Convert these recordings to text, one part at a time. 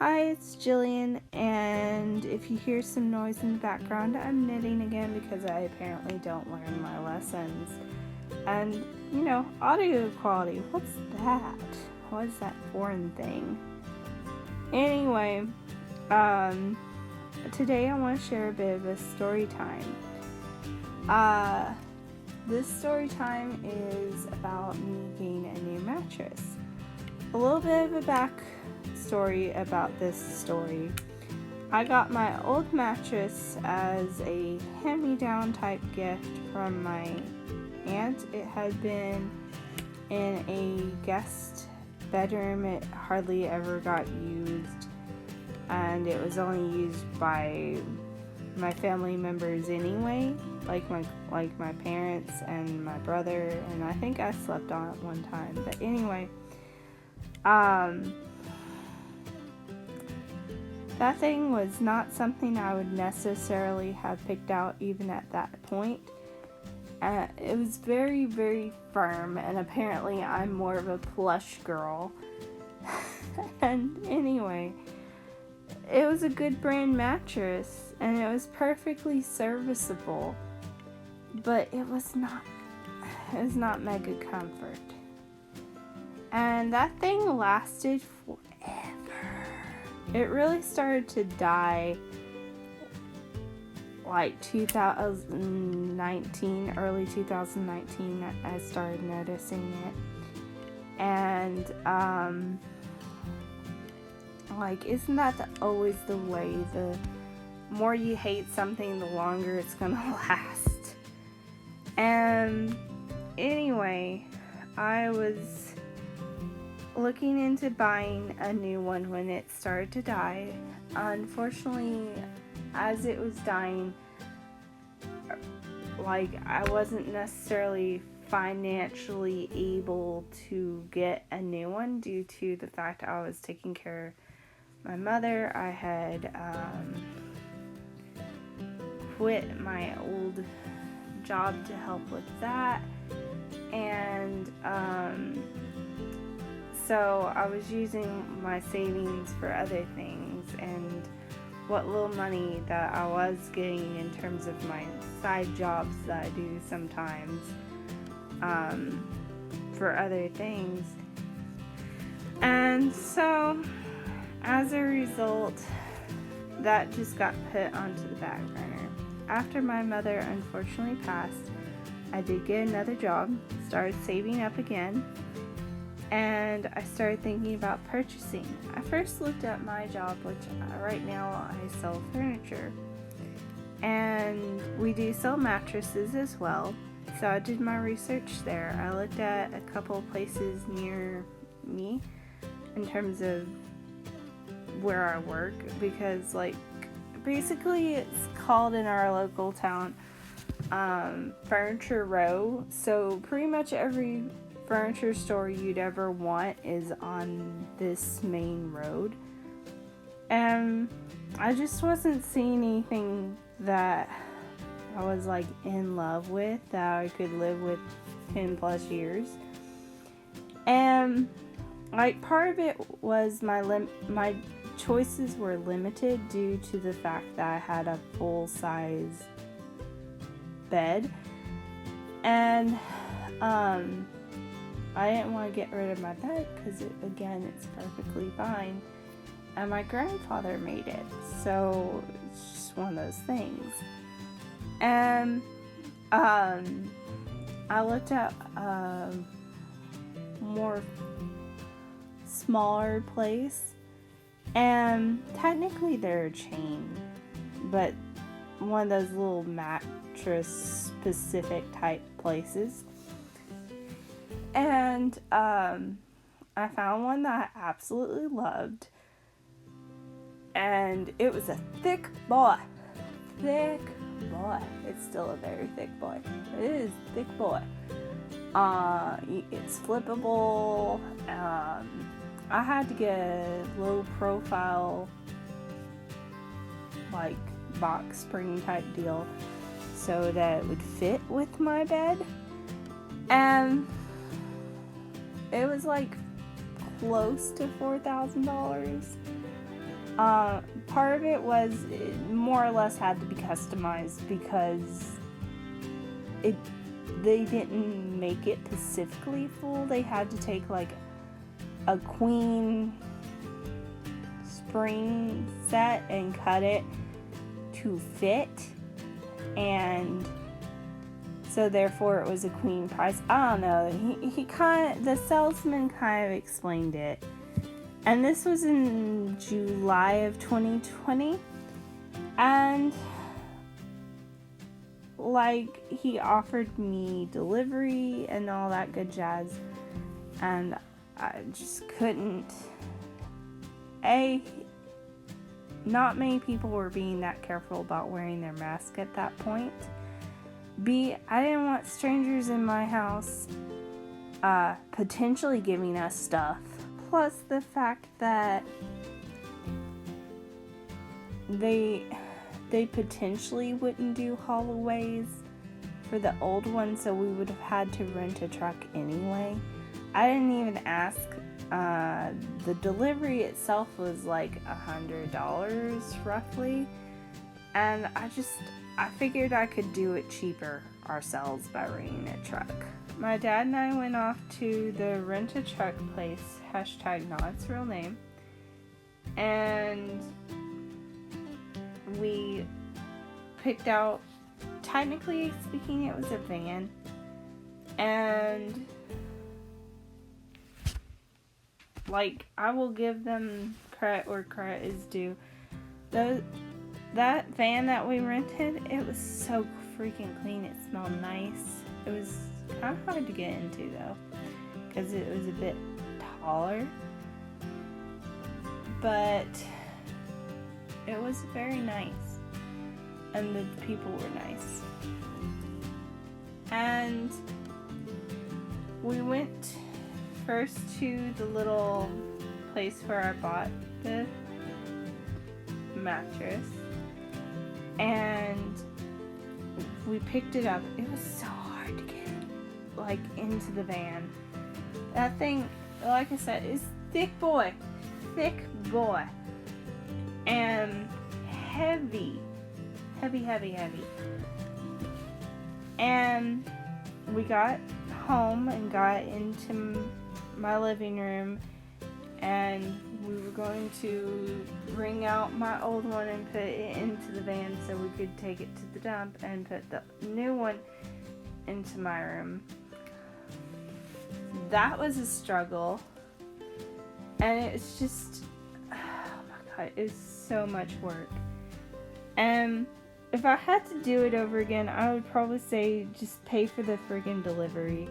Hi, it's Jillian, and if you hear some noise in the background, I'm knitting again because I apparently don't learn my lessons. And, audio quality, what's that? What is that foreign thing? Anyway, today I want to share a bit of a story time. This story time is about me getting a new mattress. A little bit of a backstory about this story. I got my old mattress as a hand-me-down type gift from my aunt. It had been in a guest bedroom. It hardly ever got used, and it was only used by my family members anyway, like my parents and my brother, and I think I slept on it one time. But anyway, that thing was not something I would necessarily have picked out even at that point. It was very, very firm, and apparently I'm more of a plush girl. And anyway, it was a good brand mattress, and it was perfectly serviceable, but it was not mega comfort. And that thing lasted forever. It really started to die like 2019, early 2019, I started noticing it. And, isn't that always the way? The more you hate something, the longer it's gonna last. And anyway, I was looking into buying a new one when it started to die. Unfortunately, as it was dying, I wasn't necessarily financially able to get a new one due to the fact I was taking care of my mother. I had quit my old job to help with that, and so I was using my savings for other things, and what little money that I was getting in terms of my side jobs that I do sometimes for other things. And so as a result, that just got put onto the back burner. After my mother unfortunately passed, I did get another job, started saving up again, and I started thinking about purchasing. I first looked at my job, which right now I sell furniture, and we do sell mattresses as well. So I did my research there. I looked at a couple of places near me in terms of where I work, because basically it's called in our local town Furniture Row. So pretty much every furniture store you'd ever want is on this main road, and I just wasn't seeing anything that I was in love with, that I could live with 10 plus years. And part of it was my choices were limited due to the fact that I had a full size bed, and I didn't want to get rid of my bed because it's perfectly fine, and my grandfather made it, so it's just one of those things. And I looked at more smaller place, and technically they're a chain, but one of those little mattress specific type places. And I found one that I absolutely loved, and it was a thick boy. It's still a very thick boy. It is a thick boy. It's flippable. I had to get a low profile box spring type deal so that it would fit with my bed, and it was close to $4,000. Part of it was it more or less had to be customized because they didn't make it specifically full. They had to take like a queen spring set and cut it to fit, and so therefore it was a queen price. I don't know. The salesman kind of explained it. And this was in July of 2020. And like he offered me delivery and all that good jazz. And I just couldn't. Not many people were being that careful about wearing their mask at that point. B, I didn't want strangers in my house potentially giving us stuff. Plus the fact that they potentially wouldn't do holidays for the old one, so we would have had to rent a truck anyway. I didn't even ask. The delivery itself was like $100 roughly, and I figured I could do it cheaper ourselves by renting a truck. My dad and I went off to the rent-a-truck place, hashtag not its real name, and we picked out, technically speaking, it was a van, and like, I will give them credit where credit is due. That van that we rented, it was so freaking clean. It smelled nice. It was kind of hard to get into though, because it was a bit taller. But it was very nice. And the people were nice. And we went first to the little place where I bought the mattress, and we picked it up. It was so hard to get like into the van. That thing, like I said, is thick boy, and heavy. And we got home and got into my living room, and we were going to bring out my old one and put it into the van so we could take it to the dump and put the new one into my room. That was a struggle, and it's just, oh my god, it was so much work. And if I had to do it over again, I would probably say just pay for the friggin' delivery.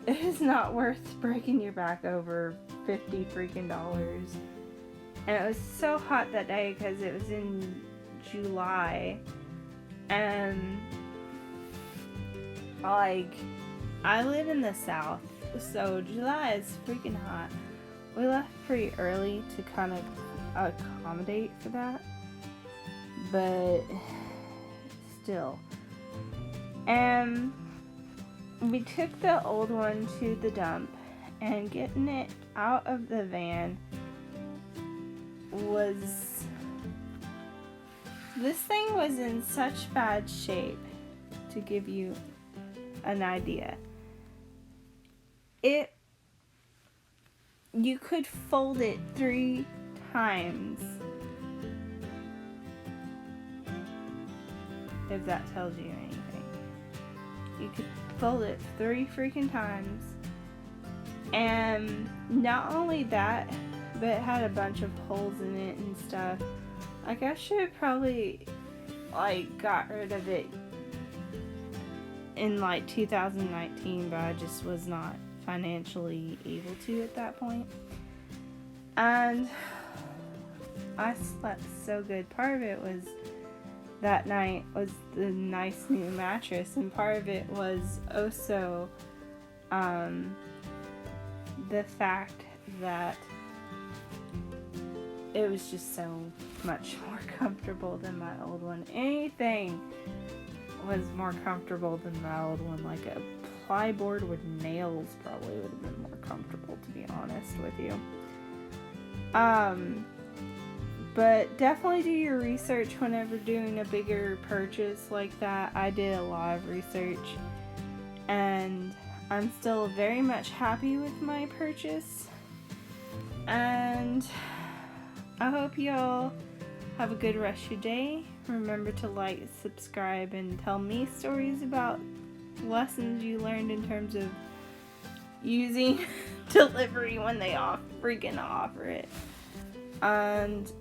It is not worth breaking your back over $50 freaking dollars. And it was so hot that day because it was in July. And like, I live in the South, so July is freaking hot. We left pretty early to kind of accommodate for that. But still. And we took the old one to the dump, and getting it out of the van was... This thing was in such bad shape, to give you an idea. You could fold it 3 times. If that tells you anything. You could fold it 3 freaking times. And not only that, but it had a bunch of holes in it and stuff. Like, I should have probably, like, got rid of it in, like, 2019, but I just was not financially able to at that point. And I slept so good. Part of it was that night was the nice new mattress, and part of it was also the fact that it was just so much more comfortable than my old one. Anything was more comfortable than my old one. Like a plyboard with nails probably would have been more comfortable, to be honest with you. But definitely do your research whenever doing a bigger purchase like that. I did a lot of research, and I'm still very much happy with my purchase. And I hope y'all have a good rest of your day. Remember to like, subscribe, and tell me stories about lessons you learned in terms of using delivery when they freaking offer it. And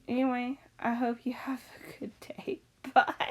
anyway, I hope you have a good day. Bye.